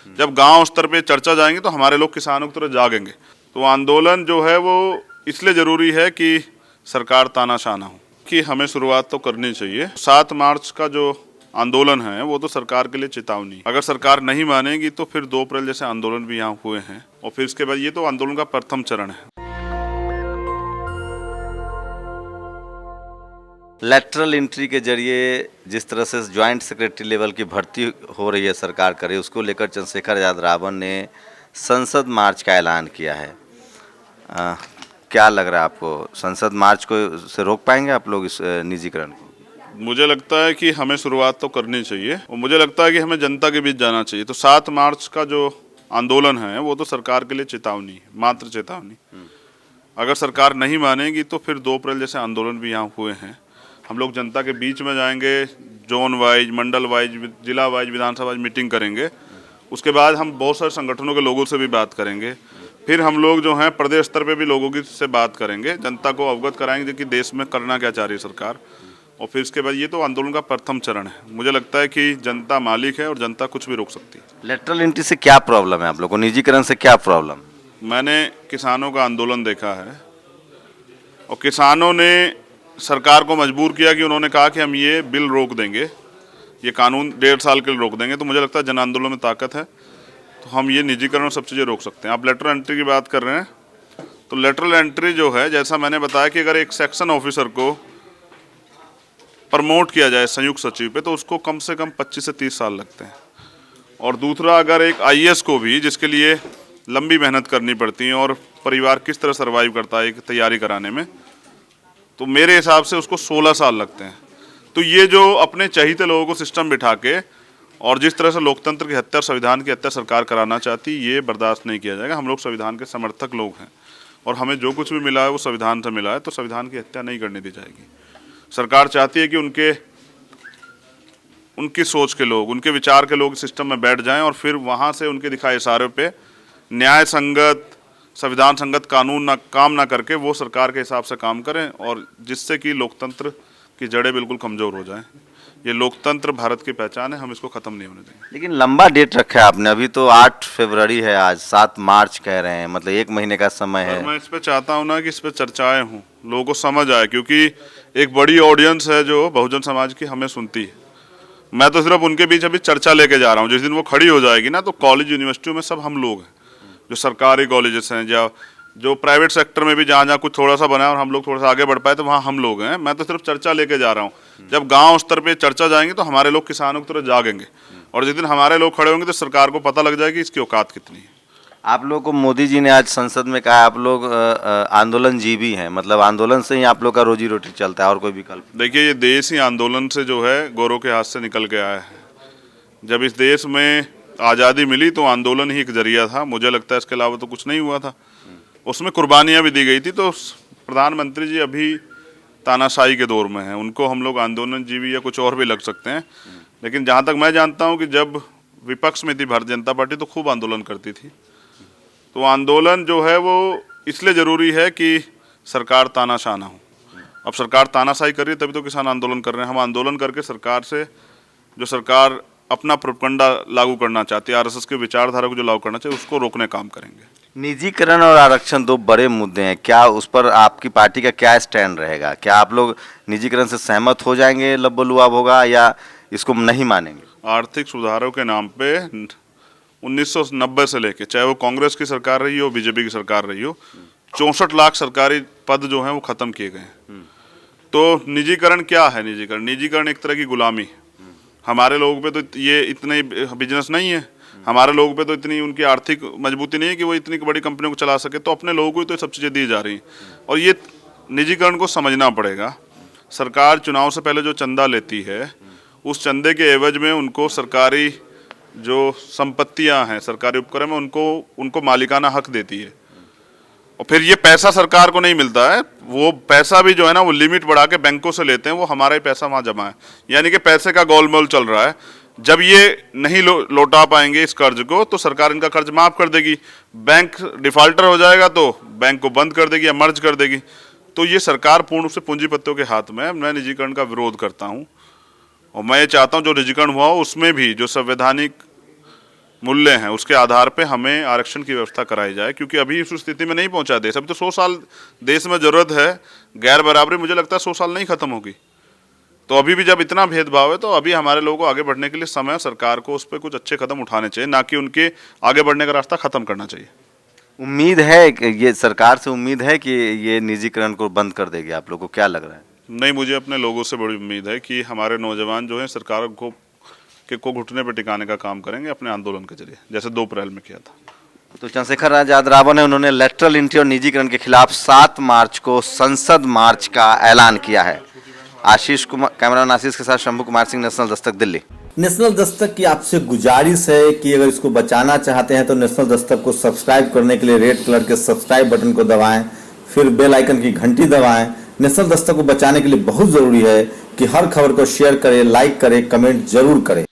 जब गांव स्तर पे चर्चा जाएंगे तो हमारे लोग किसानों की तरह जागेंगे। तो आंदोलन जो है वो इसलिए ज़रूरी है कि सरकार तानाशाह ना हो, कि हमें शुरुआत तो करनी चाहिए। 7 मार्च का जो आंदोलन है वो तो सरकार के लिए चेतावनी। अगर सरकार नहीं मानेगी तो फिर 2 अप्रैल जैसे आंदोलन भी यहाँ हुए हैं, और फिर इसके बाद ये तो आंदोलन का प्रथम चरण है। लेटरल एंट्री के जरिए जिस तरह से ज्वाइंट सेक्रेटरी लेवल की भर्ती हो रही है सरकार करे, उसको लेकर चंद्रशेखर आजाद रावण ने संसद मार्च का ऐलान किया है। क्या लग रहा है आपको, संसद मार्च को से रोक पाएंगे आप लोग इस निजीकरण को? मुझे लगता है कि हमें शुरुआत तो करनी चाहिए, और मुझे लगता है कि हमें जनता के बीच जाना चाहिए। तो 7 मार्च का जो आंदोलन है वो तो सरकार के लिए चेतावनी है, मात्र चेतावनी। अगर सरकार नहीं मानेगी तो फिर 2 अप्रैल जैसे आंदोलन भी यहाँ हुए हैं। हम लोग जनता के बीच में जाएंगे, जोन वाइज, मंडल वाइज, जिला वाइज, विधानसभा वाइज मीटिंग करेंगे। उसके बाद हम बहुत सारे संगठनों के लोगों से भी बात करेंगे। फिर हम लोग जो हैं प्रदेश स्तर पे भी लोगों की से बात करेंगे, जनता को अवगत कराएंगे कि देश में करना क्या चाह रही है सरकार। और फिर इसके बाद ये तो आंदोलन का प्रथम चरण है। मुझे लगता है कि जनता मालिक है और जनता कुछ भी रोक सकती है। लेटरल एंट्री से क्या प्रॉब्लम है आप लोग को, निजीकरण से क्या प्रॉब्लम? मैंने किसानों का आंदोलन देखा है, और किसानों ने सरकार को मजबूर किया कि उन्होंने कहा कि हम ये बिल रोक देंगे, ये कानून 1.5 साल के लिए रोक देंगे। तो मुझे लगता है जन आंदोलन में ताकत है, तो हम ये निजीकरण और सब चीज़ें रोक सकते हैं। आप लेटरल एंट्री की बात कर रहे हैं, तो लेटरल एंट्री जो है, जैसा मैंने बताया कि अगर एक सेक्शन ऑफिसर को प्रमोट किया जाए संयुक्त सचिव पे, तो उसको कम से कम 25 से 30 साल लगते हैं। और दूसरा, अगर एक IAS को भी, जिसके लिए लंबी मेहनत करनी पड़ती है और परिवार किस तरह सर्वाइव करता है तैयारी कराने में, तो मेरे हिसाब से उसको 16 साल लगते हैं। तो ये जो अपने चहीते लोगों को सिस्टम बिठा के और जिस तरह से लोकतंत्र की हत्या, संविधान की हत्या सरकार कराना चाहती, ये बर्दाश्त नहीं किया जाएगा। हम लोग संविधान के समर्थक लोग हैं, और हमें जो कुछ भी मिला है वो संविधान से मिला है, तो संविधान की हत्या नहीं करने दी जाएगी। सरकार चाहती है कि उनकी सोच के लोग, उनके विचार के लोग सिस्टम में बैठ जाएं, और फिर वहाँ से उनके दिखाए इशारे पे न्याय संगत, संविधान संगत कानून काम ना करके वो सरकार के हिसाब से काम करें, और जिससे कि लोकतंत्र की जड़ें बिल्कुल कमज़ोर हो जाएं। ये लोकतंत्र भारत की पहचान है, हम इसको ख़त्म नहीं होने देंगे। लेकिन लंबा डेट रखा है आपने, अभी तो 8 फरवरी है, आज 7 मार्च कह रहे हैं, मतलब 1 महीने का समय है। मैं इस पर चाहता हूँ ना कि इस पर चर्चाएँ हों, लोगों को समझ आए, क्योंकि एक बड़ी ऑडियंस है जो बहुजन समाज की हमें सुनती है। मैं तो सिर्फ उनके बीच अभी चर्चा लेके जा रहा हूँ। जिस दिन वो खड़ी हो जाएगी ना, तो कॉलेज यूनिवर्सिटियों में सब हम लोग हैं, जो सरकारी कॉलेजेस हैं या जो प्राइवेट सेक्टर में भी जहाँ कुछ थोड़ा सा बना है और हम लोग थोड़ा सा आगे बढ़ पाए, तो वहाँ हम लोग हैं। मैं तो सिर्फ चर्चा लेके जा रहा हूँ। जब गांव स्तर पे चर्चा जाएंगे तो हमारे लोग किसानों की तरह जागेंगे, और जिस दिन हमारे लोग खड़े होंगे तो सरकार को पता लग जाएगा कि इसकी औकात कितनी है। आप लोग को मोदी जी ने आज संसद में कहा आप लोग आंदोलनजीवी हैं, मतलब आंदोलन से ही आप लोग का रोजी रोटी चलता है, और कोई विकल्प? देखिए, ये देश ही आंदोलन से जो है गौरव के हाथ से निकल के आया है। जब इस देश में आज़ादी मिली तो आंदोलन ही एक जरिया था। मुझे लगता है इसके अलावा तो कुछ नहीं हुआ था। उसमें कुर्बानियाँ भी दी गई थी। तो प्रधानमंत्री जी अभी तानाशाही के दौर में हैं, उनको हम लोग आंदोलनजीवी या कुछ और भी लग सकते हैं। लेकिन जहाँ तक मैं जानता हूँ कि जब विपक्ष में थी भारतीय जनता पार्टी, तो खूब आंदोलन करती थी। तो आंदोलन जो है वो इसलिए ज़रूरी है कि सरकार तानाशाह ना हो। अब सरकार तानाशाही कर रही है, तभी तो किसान आंदोलन कर रहे हैं। हम आंदोलन करके सरकार से, जो सरकार अपना प्रोपगंडा लागू करना चाहती है, RSS के विचारधारा को जो लागू करना चाहिए, उसको रोकने काम करेंगे। निजीकरण और आरक्षण 2 बड़े मुद्दे हैं, क्या उस पर आपकी पार्टी का क्या स्टैंड रहेगा? क्या आप लोग निजीकरण से सहमत हो जाएंगे, लब्बो-लुआब होगा, या इसको नहीं मानेंगे? आर्थिक सुधारों के नाम पे 1990 से लेके, चाहे वो कांग्रेस की सरकार रही हो, बीजेपी की सरकार रही हो, 64 लाख सरकारी पद जो हैं वो ख़त्म किए गए हैं। तो निजीकरण क्या है? निजीकरण एक तरह की गुलामी। हमारे लोगों पे तो ये इतने बिजनेस नहीं है, हमारे लोगों पे तो इतनी उनकी आर्थिक मजबूती नहीं है कि वो इतनी बड़ी कंपनियों को चला सके। तो अपने लोगों को ही तो सब चीज़ें दी जा रही हैं, और ये निजीकरण को समझना पड़ेगा। सरकार चुनाव से पहले जो चंदा लेती है, उस चंदे के एवज में उनको सरकारी जो संपत्तियां हैं, सरकारी उपक्रम में उनको मालिकाना हक देती है। और फिर ये पैसा सरकार को नहीं मिलता है, वो पैसा भी जो है ना, वो लिमिट बढ़ा के बैंकों से लेते हैं, वो हमारा ही पैसा वहाँ जमा है। यानी कि पैसे का गोलमोल चल रहा है। जब ये नहीं लौटा पाएंगे इस कर्ज को, तो सरकार इनका कर्ज माफ़ कर देगी। बैंक डिफाल्टर हो जाएगा तो बैंक को बंद कर देगी या मर्ज कर देगी। तो ये सरकार पूर्ण रूप से पूंजीपतियों के हाथ में है। मैं निजीकरण का विरोध करता हूँ, और मैं ये चाहता हूँ जो निजीकरण हुआ हो उसमें भी जो संवैधानिक मूल्य हैं उसके आधार पे हमें आरक्षण की व्यवस्था कराई जाए, क्योंकि अभी इस स्थिति में नहीं पहुंचा देश। अभी तो 100 साल देश में जरूरत है। गैर बराबरी मुझे लगता है 100 साल नहीं खत्म होगी। तो अभी भी जब इतना भेदभाव है तो अभी हमारे लोगों को आगे बढ़ने के लिए समय, सरकार को उस पर कुछ अच्छे कदम उठाने चाहिए, ना कि उनके आगे बढ़ने का रास्ता खत्म करना चाहिए। उम्मीद है कि ये सरकार से उम्मीद है कि ये निजीकरण को बंद कर देगी, आप लोगों को क्या लग रहा है? नहीं, मुझे अपने लोगों से बड़ी उम्मीद है कि हमारे नौजवान जो हैं सरकार को घुटने पर टिकाने का काम करेंगे अपने आंदोलन के जरिए, जैसे 2 अप्रैल में किया था। तो चंद्रशेखर आजाद रावण है, उन्होंने लेटरल एंट्री और निजीकरण के खिलाफ 7 मार्च को संसद मार्च का ऐलान किया है। आशीष कुमार, कैमरामैन आशीष के साथ शंभू कुमार सिंह, नेशनल दस्तक, दिल्ली। नेशनल दस्तक की आपसे गुजारिश है कि अगर इसको बचाना चाहते हैं तो नेशनल दस्तक को सब्सक्राइब करने के लिए रेड कलर के सब्सक्राइब बटन को दबाएं, फिर बेल आइकन की घंटी दबाएं। नेशनल दस्तक को बचाने के लिए बहुत जरूरी है कि हर खबर को शेयर करें, लाइक करें, कमेंट जरूर करें।